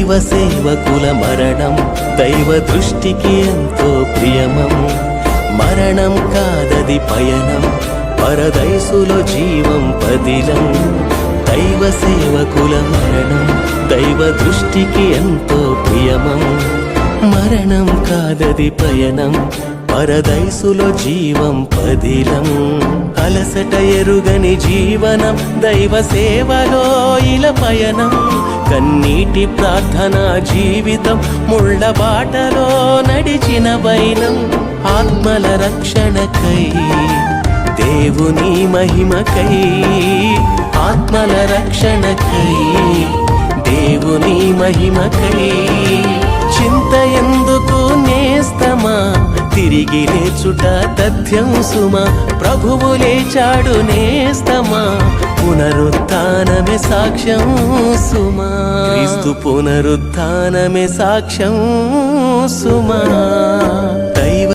దైవ సేవకుల మరణం దైవ దృష్టికి ఎంతో ప్రియమం. మరణం కాదది పయనం, పరదైసులో జీవం పదిలం. దైవ సేవకుల మరణం దైవ దృష్టికి ఎంతో ప్రియమం. మరణం కాదది పయనం, పరదైసులో జీవం పదిలం. అలసట ఎరుగని జీవనం దైవ సేవలో ఇలా పయనం. కన్నీటి ప్రార్థన జీవితం ముళ్ళ బాటలో నడిచిన వైనం. ఆత్మల రక్షణకై దేవుని మహిమకై, ఆత్మల రక్షణకై దేవుని మహిమకై. చింత ఎందుకు నేస్తమా, తిరిగి లేచుట తథ్యం సుమా. ప్రభువు లేచాడు నేస్తమా, పునరుత్థానమే సాక్ష్యం సుమా. క్రీస్తు పునరుత్థానమే సాక్ష్యం సుమా.